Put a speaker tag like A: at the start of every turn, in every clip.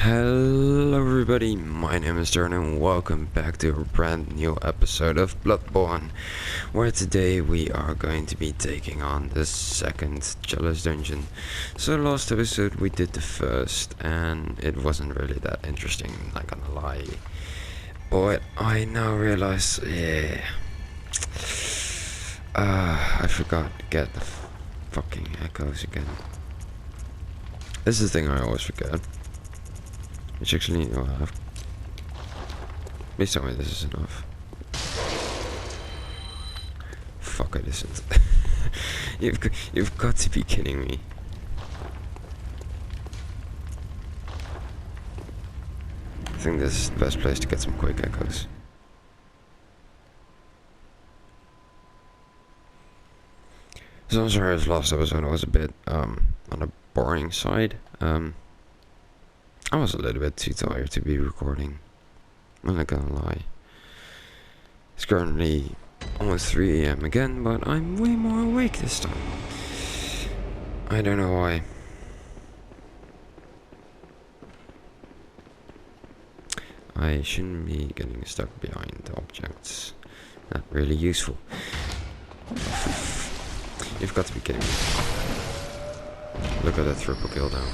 A: Hello everybody, my name is Darren and welcome back to a brand new episode of Bloodborne, where today we are going to be taking on the second Jealous Dungeon. So last episode we did the first and it wasn't really that interesting, not gonna lie. But I now realize, I forgot to get the fucking echoes again. This is the thing I always forget. Which actually, please tell me this is enough. Fuck, it isn't. You've got to be kidding me. I think this is the best place to get some quick echoes. So I'm sorry, this last episode was a bit on the boring side. I was a little bit too tired to be recording. I'm not gonna lie. It's currently almost 3 AM again, but I'm way more awake this time. I don't know why. I shouldn't be getting stuck behind objects. Not really useful. You've got to be kidding me. Look at that triple kill down.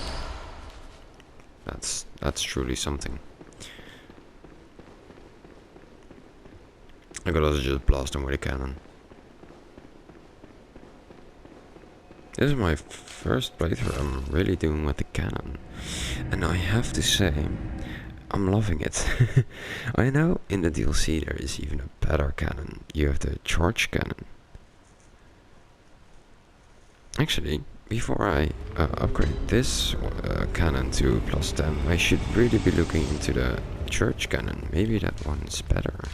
A: That's truly something. I could also just blast him with a cannon. This is my first playthrough I'm really doing with the cannon. And I have to say, I'm loving it. I know in the DLC there is even a better cannon. You have the charge cannon. Actually, before I upgrade this cannon to +10, I should really be looking into the church cannon. Maybe that one's better.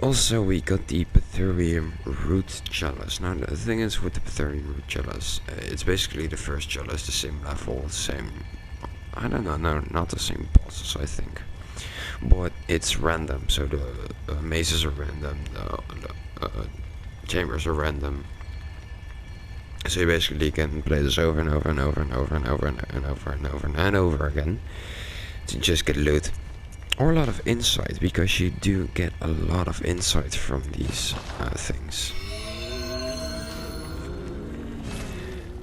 A: Also, we got the Pytherium Root Chalice. Now, the thing is with the Pytherium Root Chalice, it's basically the first chalice, the same level, same... I don't know, no, not the same bosses, I think. But it's random, so the mazes are random, the chambers are random. So you basically can play this over and over and over and over and over and over and over and over again to just get loot. Or a lot of insight, because you do get a lot of insight from these things.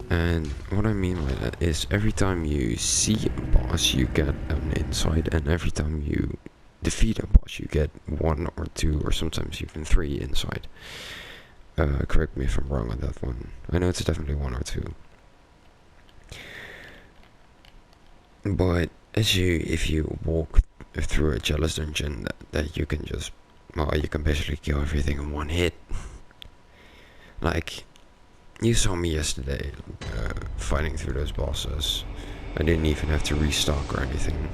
A: And what I mean by that is every time you see a boss you get an insight, and every time you defeat a boss you get 1 or 2 or sometimes even 3 insight. Correct me if I'm wrong on that one. I know it's definitely 1 or 2. But if you walk through a jealous dungeon, that you can just, well, you can basically kill everything in 1 hit. Like, you saw me yesterday fighting through those bosses. I didn't even have to restock or anything.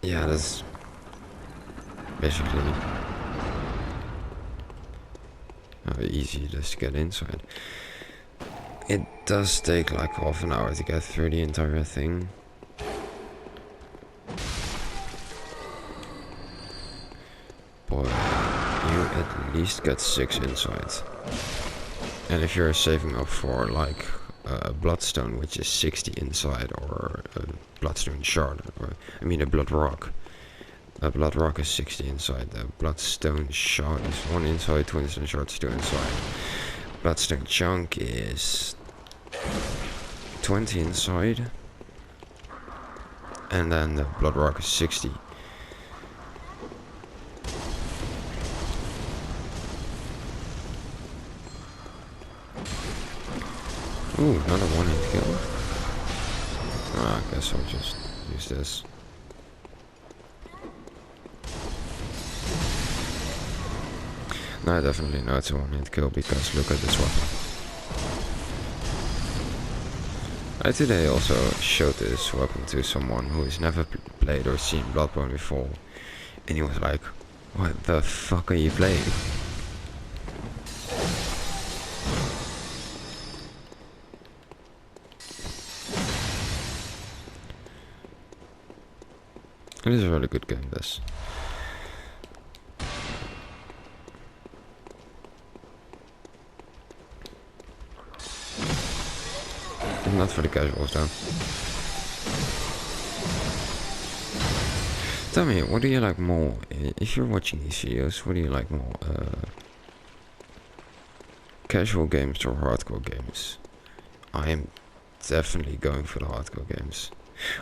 A: Yeah, that's basically how easy it is to get inside. It does take like half an hour to get through the entire thing. But you at least get 6 insights. And if you're saving up for like a bloodstone, which is 60 inside, or a bloodstone shard, or I mean a blood rock. A blood rock is 60 inside. The bloodstone shard is 1 inside, twinstone shards 2 inside. Bloodstone chunk is 20 inside. And then the blood rock is 60. Ooh, another 1-hit kill. I guess I'll just use this. No, I definitely know it's a 1-hit kill because look at this weapon. I today also showed this weapon to someone who has never played or seen Bloodborne before, and he was like, "What the fuck are you playing?" It is a really good game, this. not for the casuals though. Tell me, what do you like more? If you're watching these videos, what do you like more? Casual games or hardcore games? I am definitely going for the hardcore games.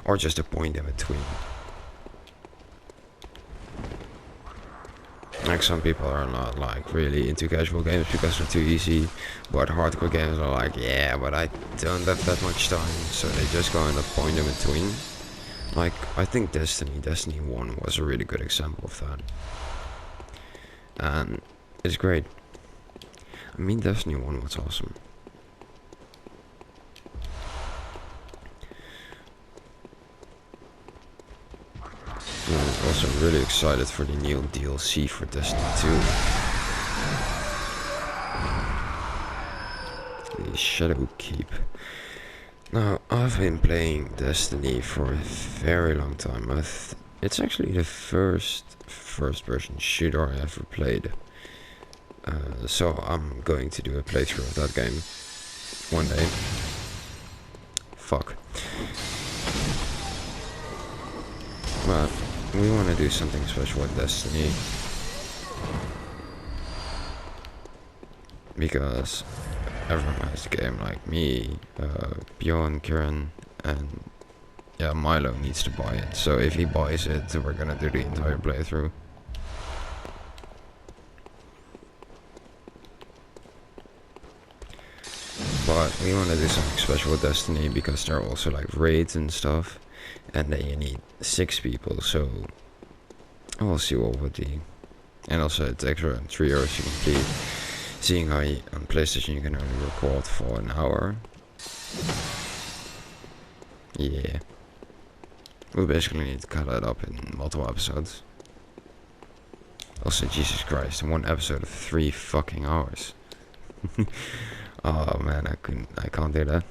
A: Or just a point in between. Like some people are not like really into casual games because they're too easy, but hardcore games are like, yeah, but I don't have that much time, so they just go in a point in between. Like, I think Destiny 1 was a really good example of that. And it's great. I mean, Destiny 1 was awesome. I'm also really excited for the new DLC for Destiny 2. The Shadow Keep. Now, I've been playing Destiny for a very long time. It's actually the first person shooter I ever played. So I'm going to do a playthrough of that game one day. Fuck. But we want to do something special with Destiny. Because everyone has the game, like me, Bjorn, Kieran, and yeah, Milo needs to buy it. So if he buys it, we're gonna do the entire playthrough. But we want to do something special with Destiny because there are also like raids and stuff, and then you need 6 people. So we'll see what would be. And also it takes around 3 hours to complete. Seeing how on PlayStation you can only record for an hour. Yeah. We basically need to cut that up in multiple episodes. Also, Jesus Christ, one episode of 3 fucking hours. Oh man, I can't do that.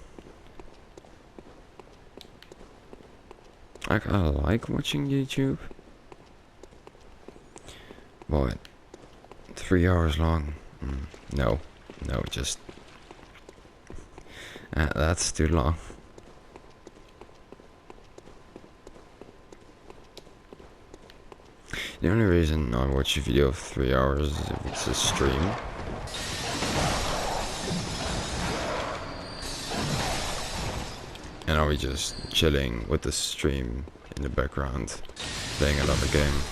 A: I kinda like watching YouTube. But 3 hours long. No, just that's too long. The only reason I watch a video of 3 hours is if it's a stream. And I'll be just chilling with the stream in the background, playing another game.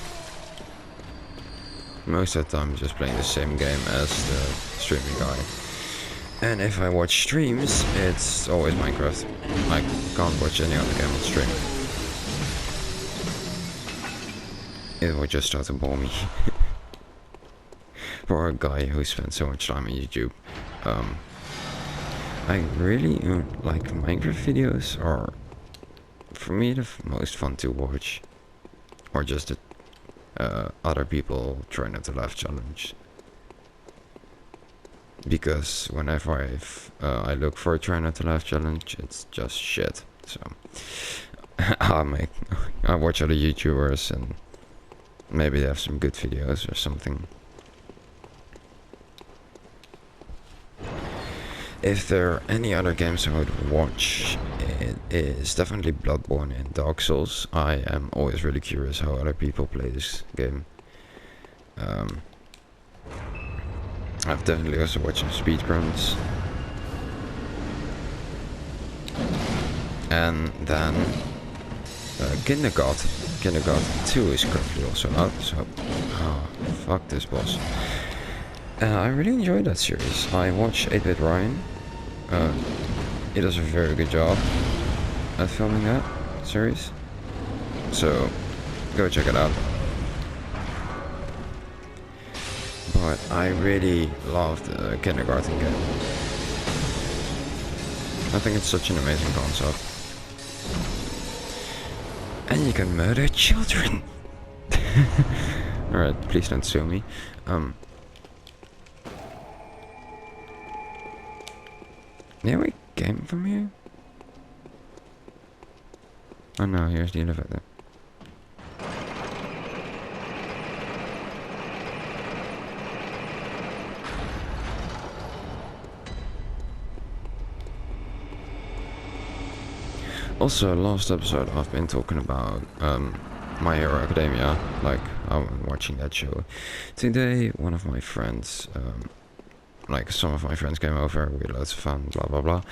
A: Most of the time just playing the same game as the streaming guy. And if I watch streams, it's always Minecraft. I can't watch any other game on stream. It would just start to bore me. For a guy who spends so much time on YouTube. I really like Minecraft videos are, for me, the most fun to watch. Or just the other people try not to laugh challenge. Because whenever I look for a try not to laugh challenge, it's just shit. So I watch other YouTubers and maybe they have some good videos or something. If there are any other games I would watch, it is definitely Bloodborne and Dark Souls. I am always really curious how other people play this game. I've definitely also watched some speedruns. And then Kindergarten 2 is currently also out, so fuck this boss. I really enjoyed that series. I watched 8-Bit Ryan. He does a very good job at filming that series. So, go check it out. But I really loved the Kindergarten game. I think it's such an amazing concept. And you can murder children! Alright, please don't sue me. Yeah, we came from here? Oh no, here's the elevator. Also, last episode I've been talking about My Hero Academia, like I'm watching that show. Today, one of my friends, like some of my friends came over, we had loads of fun, blah blah blah.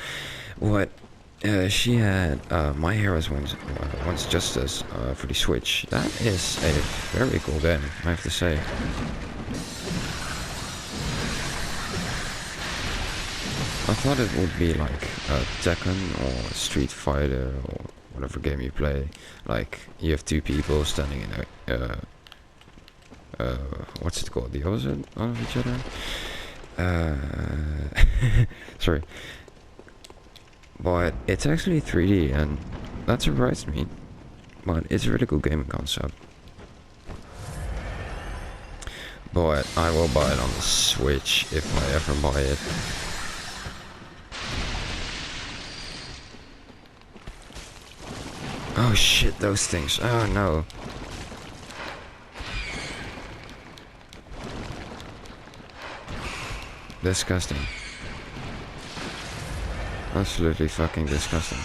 A: What? She had My Heroes Once Justice for the Switch. That is a very cool game, I have to say. I thought it would be like Tekken or Street Fighter or whatever game you play. Like you have two people standing in a what's it called? The opposite of each other. Sorry, but it's actually 3D, and that surprised me. But it's a really cool gaming concept. But I will buy it on the Switch if I ever buy it. Oh shit, those things. Oh no. Disgusting. Absolutely fucking disgusting.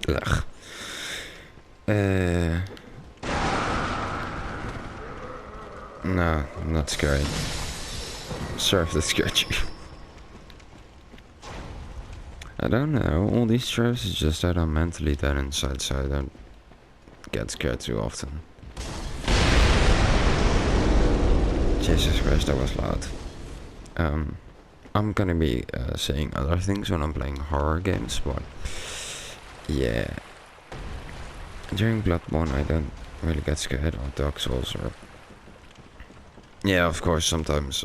A: Ugh. No, I'm not scared. Sorry if that scared you. I don't know, all these tropes is just that I'm mentally dead inside, so I don't get scared too often. Jesus Christ, that was loud. I'm gonna be saying other things when I'm playing horror games, but yeah. During Bloodborne I don't really get scared, or Dark Souls, or... Yeah, of course, sometimes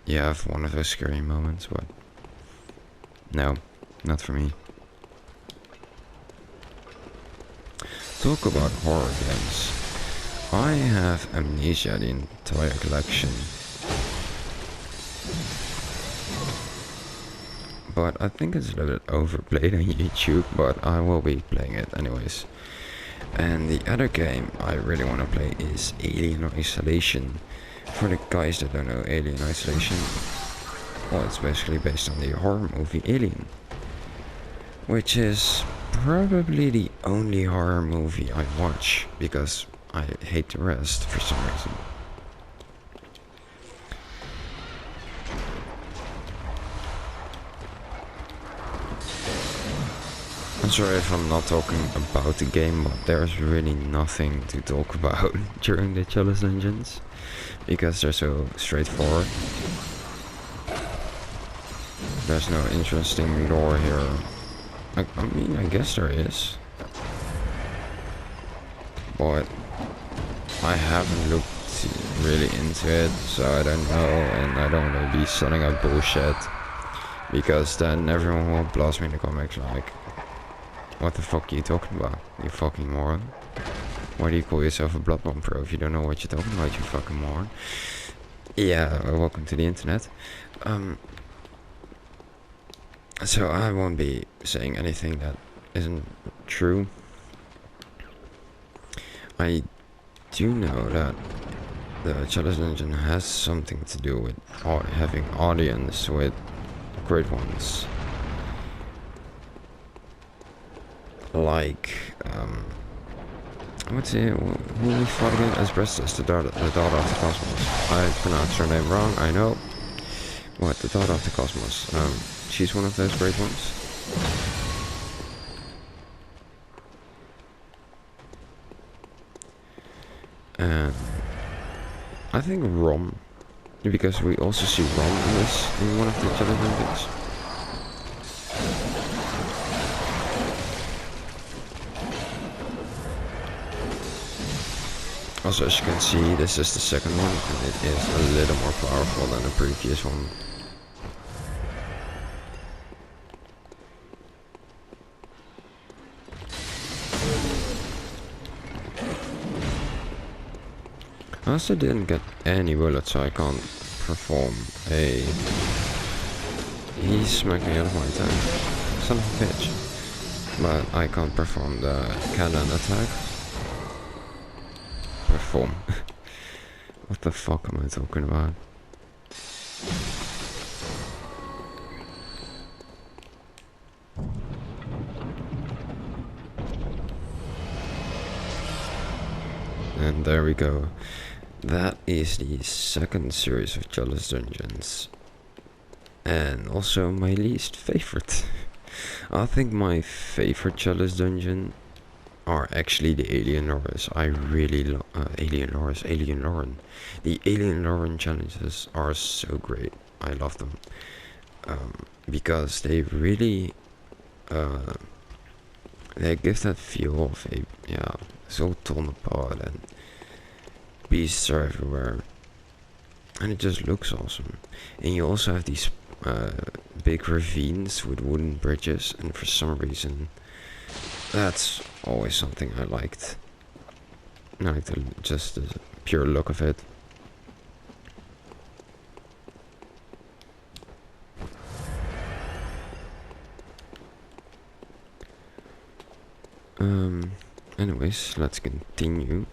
A: you have one of those scary moments, but no, not for me. Talk about horror games. I have Amnesia, the entire collection. But I think it's a little bit overplayed on YouTube, but I will be playing it anyways. And the other game I really want to play is Alien Isolation. For the guys that don't know Alien Isolation, well, it's basically based on the horror movie Alien, which is probably the only horror movie I watch, because I hate the rest for some reason. I'm sorry if I'm not talking about the game, but there's really nothing to talk about during the challenge dungeons, because they're so straightforward. There's no interesting lore here. I mean, I guess there is, but I haven't looked really into it, so I don't know, and I don't want to be selling out bullshit, because then everyone will blast me in the comments like, what the fuck are you talking about, you fucking moron? Why do you call yourself a Bloodborne pro if you don't know what you're talking about, you fucking moron? Yeah, welcome to the internet. So I won't be saying anything that isn't true. I do know that the challenge dungeon has something to do with having audience with great ones. Like, what's it? Who we fought again? Asbestos, the daughter of the cosmos. I pronounced her name wrong, I know. What, the daughter of the cosmos? She's one of those great ones. And I think Rom, because we also see Rom in one of the challenge dungeons. Also, as you can see, this is the second one, and it is a little more powerful than the previous one. I also didn't get any bullets, so I can't perform a He smacked me out of my time. Son of a bitch. But I can't perform the cannon attack. Perform. What the fuck am I talking about? And there we go. That is the second series of Chalice Dungeons. And also my least favorite. I think my favorite Chalice Dungeon are actually the Alien Lores. I really love Alien Lauren. The Alien Lauren challenges are so great. I love them. Because they really they give that feel of a so torn apart and beasts are everywhere, and it just looks awesome. And you also have these big ravines with wooden bridges, and for some reason that's always something I liked. I like just the pure look of it. Anyways, let's continue.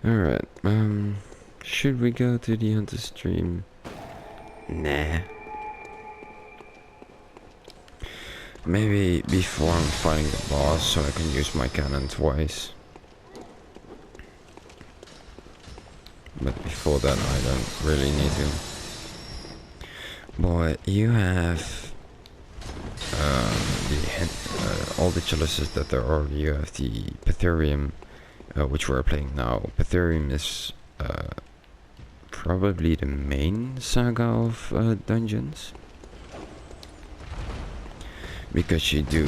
A: Alright, should we go to the hunter stream? Nah. Maybe before I'm fighting the boss so I can use my cannon twice. But before that I don't really need to. But you have all the chalices that there are. You have the Pytherium, which we're playing now. Pytherium is probably the main saga of dungeons, because you do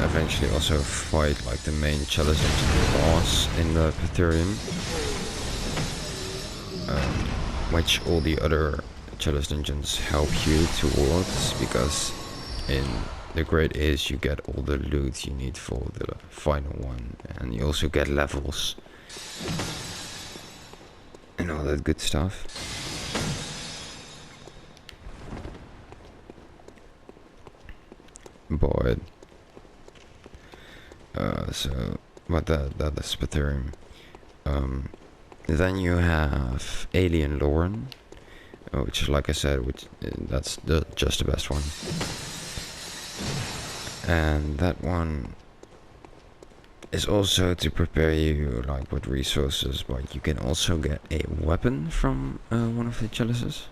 A: eventually also fight like the main chalice dungeon boss in the Pytherium, which all the other chalice dungeons help you towards, because in the Great Is you get all the loot you need for the final one, and you also get levels and all that good stuff. But that is Pytherium. Then you have Alien Lauren, which is, like I said, that's just the best one. And that one is also to prepare you like with resources, but you can also get a weapon from one of the chalices.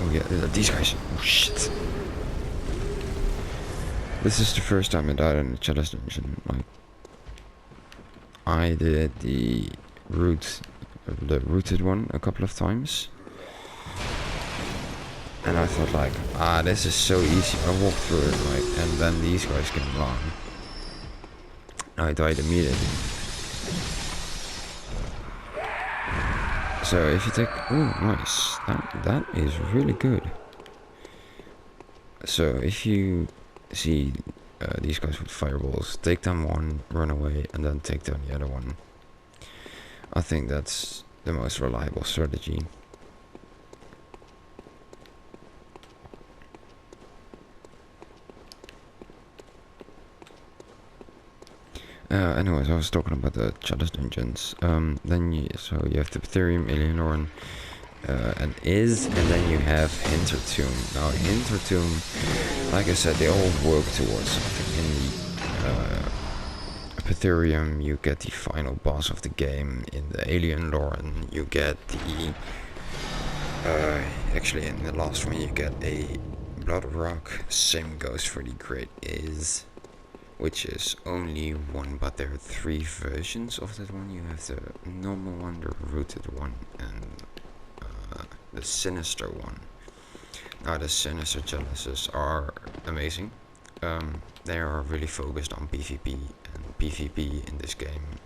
A: Oh yeah, these guys. Oh shit. This is the first time I died in a chalice dungeon. Like, I did the rooted one a couple of times, and I thought like, this is so easy. I walked through it, like, and then these guys came along. I died immediately. So if you take, oh nice, that is really good. So if you see these guys with fireballs, take down one, run away, and then take down the other one. I think that's the most reliable strategy. Anyways, I was talking about the chalice dungeons. Then you have the Pytherium, Alien Lauren, and then you have Hintertomb. Now Hintertomb, like I said, they all work towards something. In the Pytherium, you get the final boss of the game. In the Alien Lauren, you get the actually in the last one you get a Blood Rock. Same goes for the Great Is, which is only one, but there are 3 versions of that one. You have the normal one, the rooted one, and the sinister one. Now the sinister chalices are amazing. They are really focused on PvP, and PvP in this game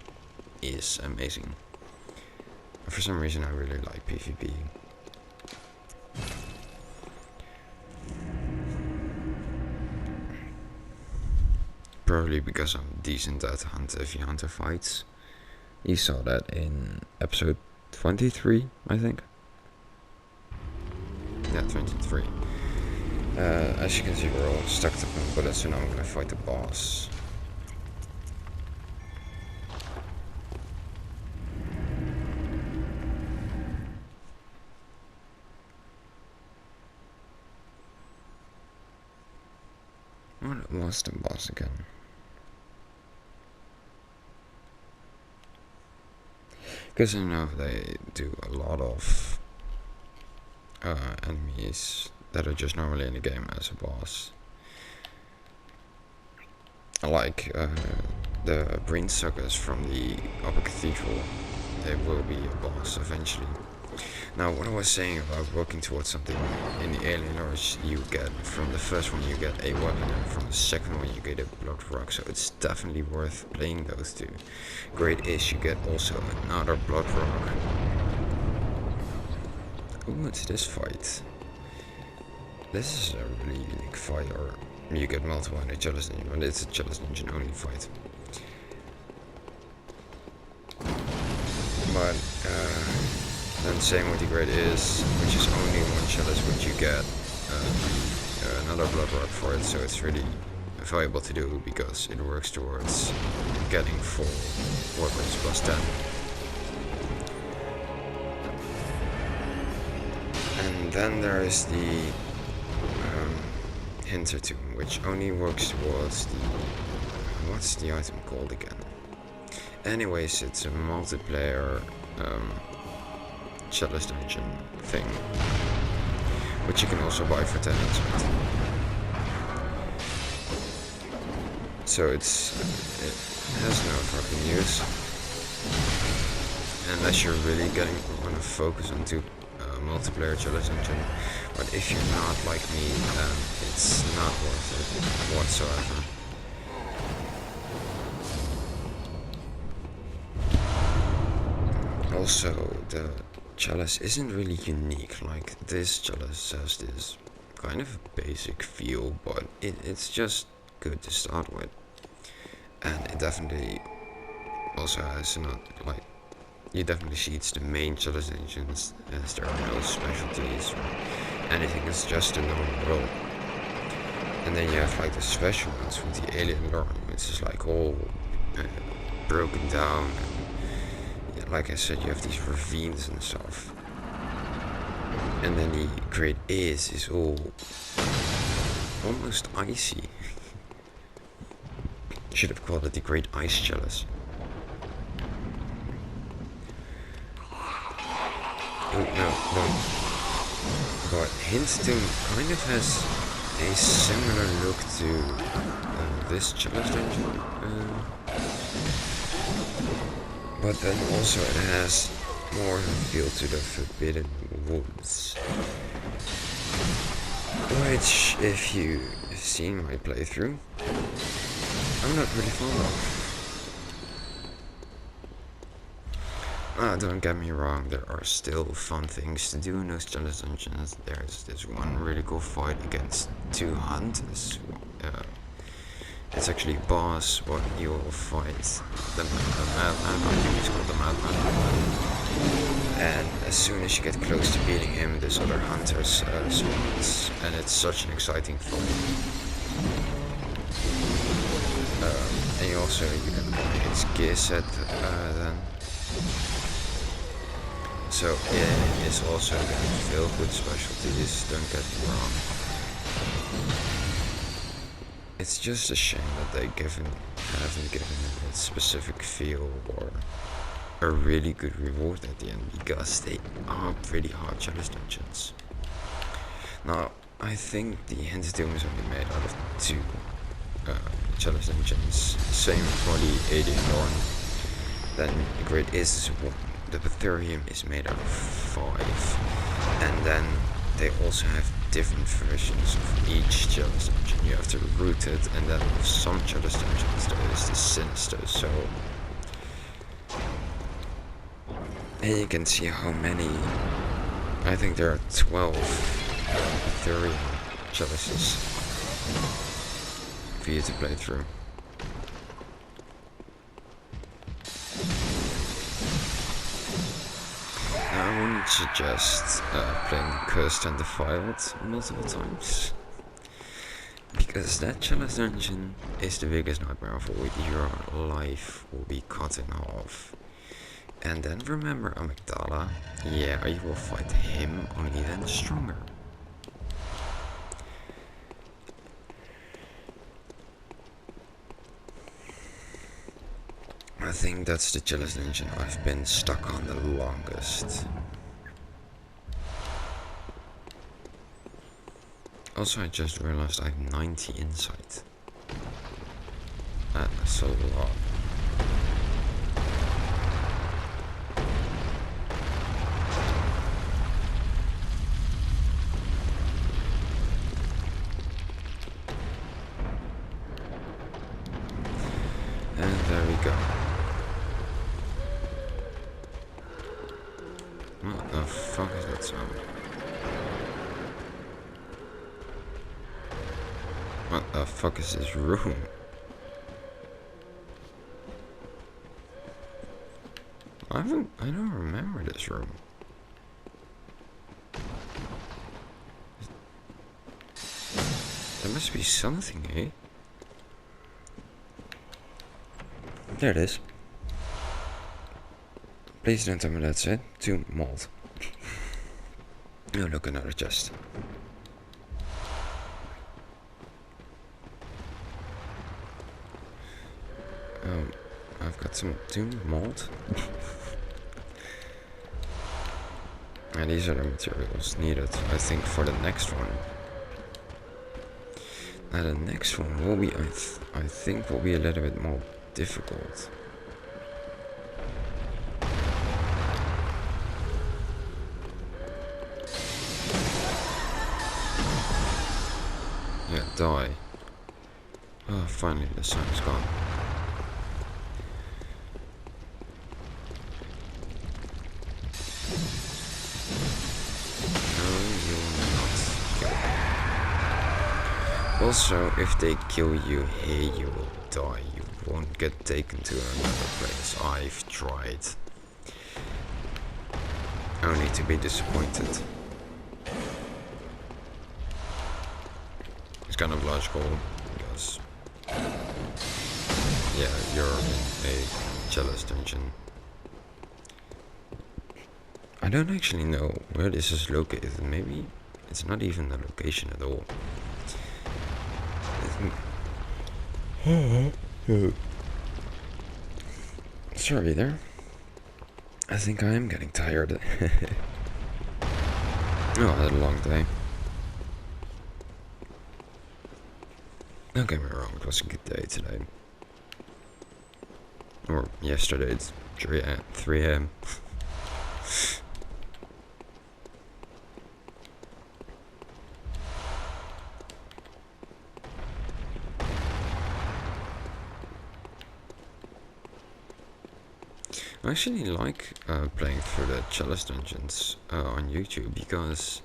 A: is amazing. For some reason I really like PvP. Probably because I'm decent at Hunter v Hunter fights. You saw that in episode 23, I think. Yeah, 23. As you can see, we're all stuck to my bullets, so now I'm gonna fight the boss. What was the boss again? Because I know they do a lot of enemies that are just normally in the game as a boss. Like the brain suckers from the Upper Cathedral, they will be a boss eventually. Now, what I was saying about working towards something in the alien lore, you get from the first one you get a weapon, and from the second one you get a blood rock, so it's definitely worth playing those two. Great is you get also another blood rock. Ooh, it's this fight. This is a really unique fight, or you get multiple in a Jealous Ninja, but it's a Jealous Ninja only fight. But then same with the Great Is, which is only one chalice, which you get another blood rock for it, so it's really valuable to do because it works towards getting full weapons plus 10. And then there is the Hinter Tomb, which only works towards the... what's the item called again? Anyways, it's a multiplayer Chalice Dungeon thing, which you can also buy for 10 inside. So it has no fucking use unless you're really want to focus onto multiplayer Chalice Dungeon. But if you're not like me, then it's not worth it whatsoever. Also, the chalice isn't really unique. Like, this chalice has this kind of basic feel, but it's just good to start with. And it definitely also has not, like, you definitely see it's the main chalice engines, as there are no specialties or anything, it's just a known world. And then you have like the special ones with the alien lore, which is like all broken down. And, like I said, you have these ravines and stuff. And then the Great is all almost icy. Should have called it the Great Ice Chalice. Oh, no. But Hinstone kind of has a similar look to this Chalice Dungeon. But then also it has more of a feel to the Forbidden Woods. Which, if you've seen my playthrough, I'm not really fond of. Don't get me wrong, there are still fun things to do in those Chalice Dungeons. There's this one really cool fight against two hunters. It's actually a boss, but you will fight the madman, I think he's called the madman. And as soon as you get close to beating him, this other hunter spawns, and it's such an exciting fight. And you can buy his gear set then. So yeah, it's also going to fill with specialties, don't get me wrong. It's just a shame that they haven't given it a specific feel or a really good reward at the end, because they are pretty hard Chalice Dungeons. Now, I think the Hinter Tomb is only made out of 2 Chalice Dungeons, same for the Alien Lore. Then the Great is 1. The Betherium is made out of 5, and then they also have different versions of each Chalice Dungeon. You have to root it, and then with some Chalice Dungeons there is the Sinister, so... And you can see how many... I think there are 12 Betherium Chalices for you to play through. would suggest playing Cursed and Defiled multiple times. Because that challenge dungeon is the biggest nightmare of all. Your life will be cut in half. And then remember Amygdala. Yeah, you will fight him, only then stronger. I think that's the challenge dungeon I've been stuck on the longest. Also, I just realized I have 90 insight. That's a lot. And there we go. What the fuck is that sound? What the fuck is this room? I don't remember this room. There must be something, eh? There it is. Please don't tell me that's it. 2 mold. Oh look, another chest. I've got some 2 mold. And these are the materials needed, I think, for the next one. Now the next one will be, I think, will be a little bit more difficult. Yeah, die. Oh, finally the sun's gone. Also, if they kill you here, you will die. You won't get taken to another place. I've tried. Only to be disappointed. It's kind of logical, because... yeah, you're in a jealous dungeon. I don't actually know where this is located. Maybe it's not even a location at all. Sorry there. I think I am getting tired. Oh, I had a long day. Don't get me wrong, it was a good day today. Or yesterday, it's 3 AM. I actually like playing through the chalice dungeons on YouTube, because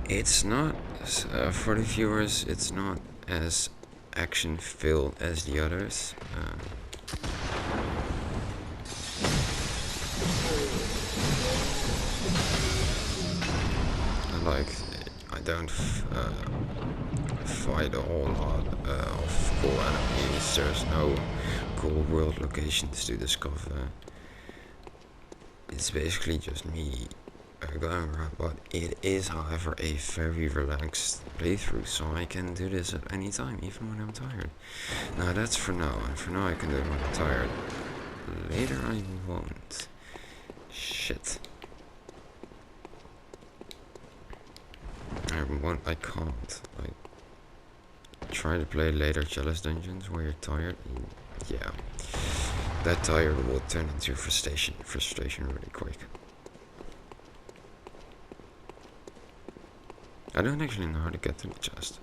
A: it's not, for the viewers, it's not as action filled as the others. I don't fight a whole lot of cool enemies. There's no cool world locations to discover. It's basically just me going around, but it is, however, a very relaxed playthrough, so I can do this at any time, even when I'm tired. Now that's for now, and for now I can do it when I'm tired. Later I won't. Shit. I can't. Like, try to play later chalice dungeons where you're tired. Yeah. That tired will turn into frustration really quick. I don't actually know how to get to the chest.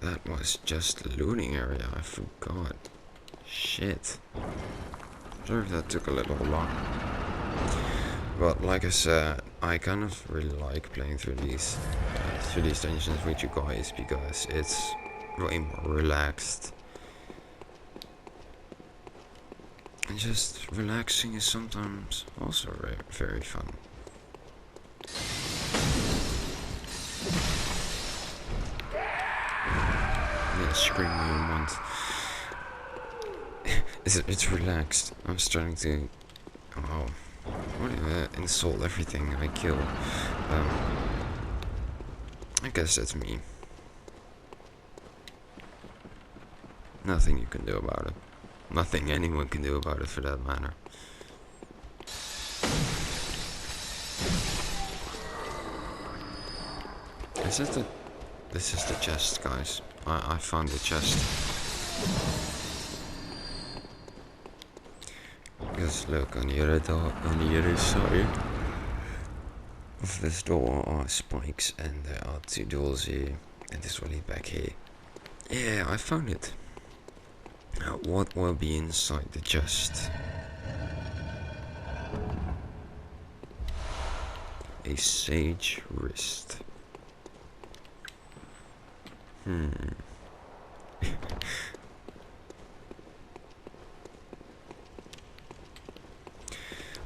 A: That was just the looting area, I forgot. Shit. Sorry if that took a little long. But like I said, I kind of really like playing through these dungeons with you guys, because it's way more relaxed. And just relaxing is sometimes also very fun. Yeah, scream all you want. It's relaxed. I'm starting to insult everything I kill. I guess that's me. Nothing you can do about it. Nothing anyone can do about it for that matter. This is the chest, guys. I found the chest. Because look, on the other side of this door are spikes, and there are 2 doors here, and this will lead back here. Yeah, I found it. Now, what will be inside the chest? A sage wrist.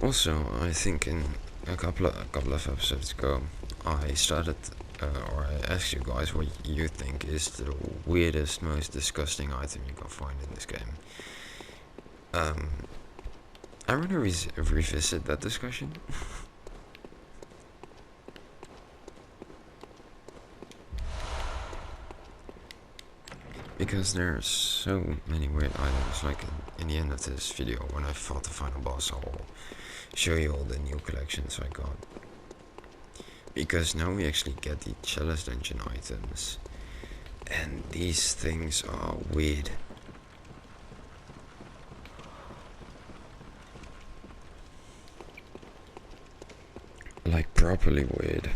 A: Also, I think in a couple of episodes ago, I started, or I asked you guys what you think is the weirdest, most disgusting item you can find in this game. I want to revisit that discussion. Because there are so many weird items. Like in the end of this video, when I fought the final boss, I'll show you all the new collections I got. Because now we actually get the Chalice Dungeon items, and these things are weird. Like properly weird.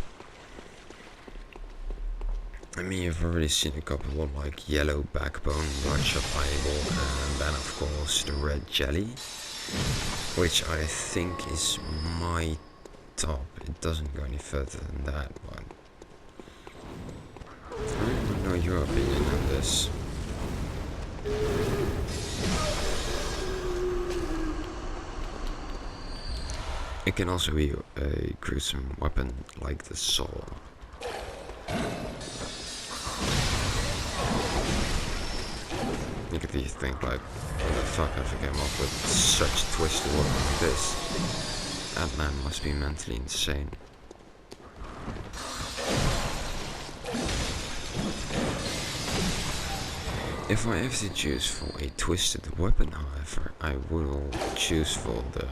A: I mean, you've already seen a couple of like yellow backbone, bloodshot eyeball, and then of course the red jelly, which I think is my top. It doesn't go any further than that, but I really want to know your opinion on this. It can also be a gruesome weapon like the saw. You could think like, what the fuck have I come up with such a twisted weapon like this? That man must be mentally insane. If I have to choose for a twisted weapon, however, I will choose for the...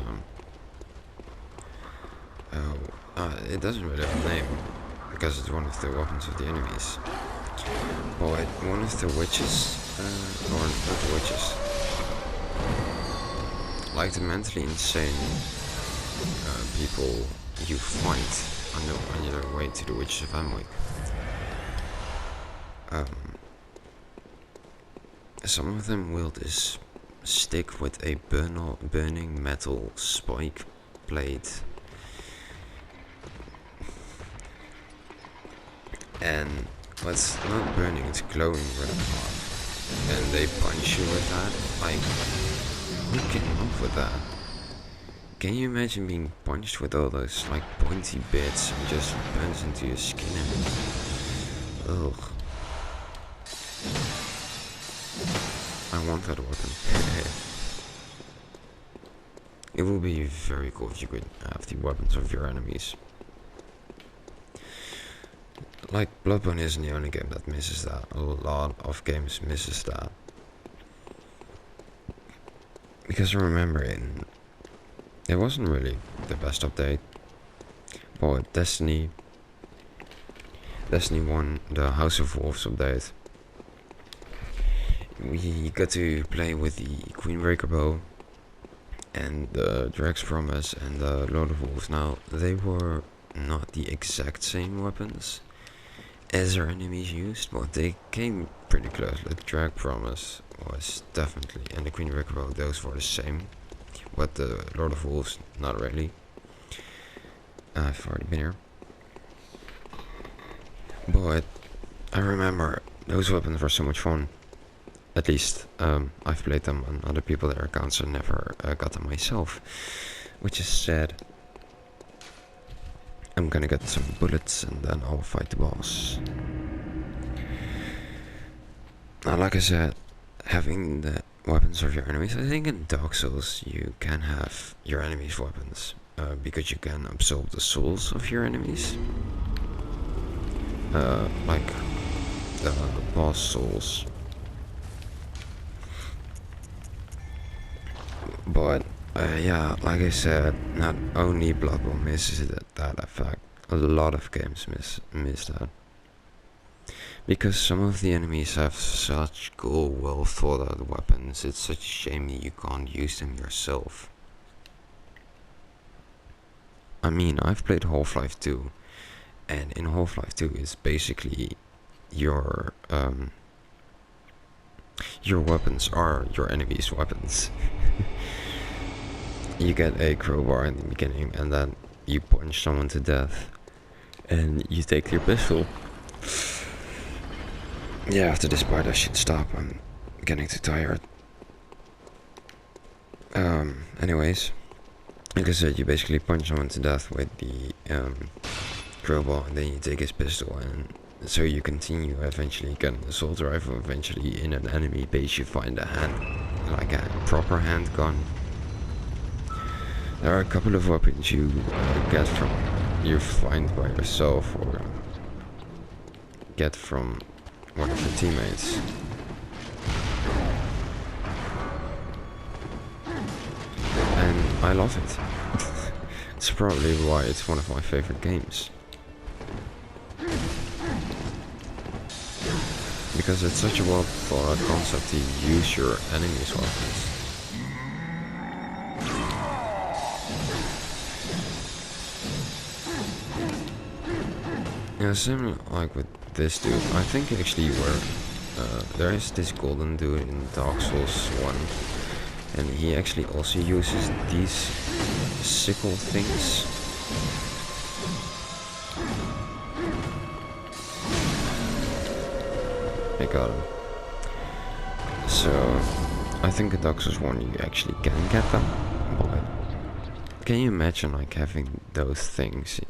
A: it doesn't really have a name, because it's one of the weapons of the enemies. But one of the witches, or not the witches, like the mentally insane people you fight on your way to the Witches of Amwick. Some of them wield this stick with a burning metal spike blade. And what's not burning, it's glowing red hot. And they punch you with that? Like, who came up with that? Can you imagine being punched with all those like pointy bits and just burns into your skin and... Ugh. I want that weapon. It would be very cool if you could have the weapons of your enemies. Like, Bloodborne isn't the only game that misses that. A lot of games misses that. Because I remember it wasn't really the best update. But Destiny 1, the House of Wolves update, we got to play with the Queenbreaker bow and the Drag's Promise and the Lord of Wolves. Now, they were not the exact same weapons as our enemies used, but they came pretty close. The Drag Promise was definitely, and the Queenbreaker bow, those were the same. But the Lord of Wolves, not really. I've already been here. But I remember those weapons were so much fun. At least I've played them on other people their accounts. I never got them myself, which is sad. I'm gonna get some bullets and then I'll fight the boss. Now, like I said, having the weapons of your enemies, I think in Dark Souls you can have your enemies' weapons because you can absorb the souls of your enemies. Like the boss souls. But yeah, like I said, not only Bloodborne misses that effect, a lot of games miss that. Because some of the enemies have such cool, well thought out weapons, it's such a shame that you can't use them yourself. I mean, I've played Half-Life 2, and in Half-Life 2 it's basically your weapons are your enemy's weapons. You get a crowbar in the beginning and then you punch someone to death and you take your pistol. Yeah, after this part I should stop, I'm getting too tired. Anyways, like I said, you basically punch someone to death with the crowbar and then you take his pistol, and so you continue. Eventually you get an assault rifle. Eventually in an enemy base you find a like a proper handgun. There are a couple of weapons you you find by yourself or get from one of your teammates. And I love it. It's probably why it's one of my favorite games. Because it's such a well thought out concept to use your enemy's weapons. Yeah, similar like with this dude. I think actually there is this golden dude in Dark Souls 1, and he actually also uses these sickle things. I got him. So I think in Dark Souls 1 you actually can get them, but can you imagine like having those things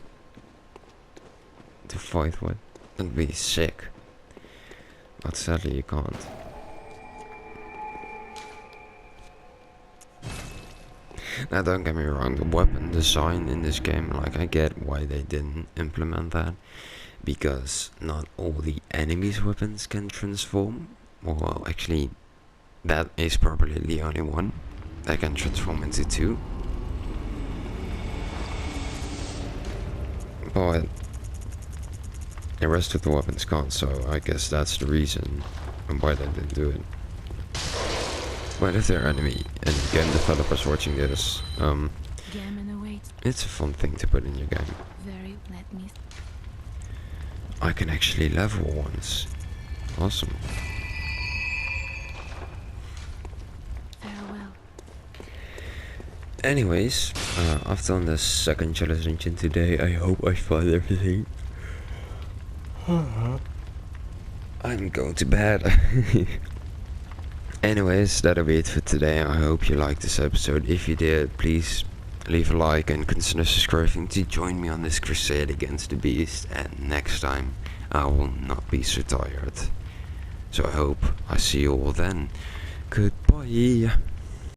A: to fight with? That'd be sick. But sadly you can't. Now don't get me wrong, the weapon design in this game, like I get why they didn't implement that. Because not all the enemies' weapons can transform. Well, actually, that is probably the only one that can transform into two. But the rest of the weapons can't, so I guess that's the reason why they didn't do it. But if they're enemy and game developers watching this, it's a fun thing to put in your game. I can actually level once. Awesome.
B: Farewell.
A: Anyways, I've done the second challenge engine today. I hope I found everything. I'm going to bed. Anyways, that'll be it for today. I hope you liked this episode. If you did, please leave a like and consider subscribing to join me on this crusade against the beast. And next time I will not be so tired. So I hope I see you all then. Goodbye.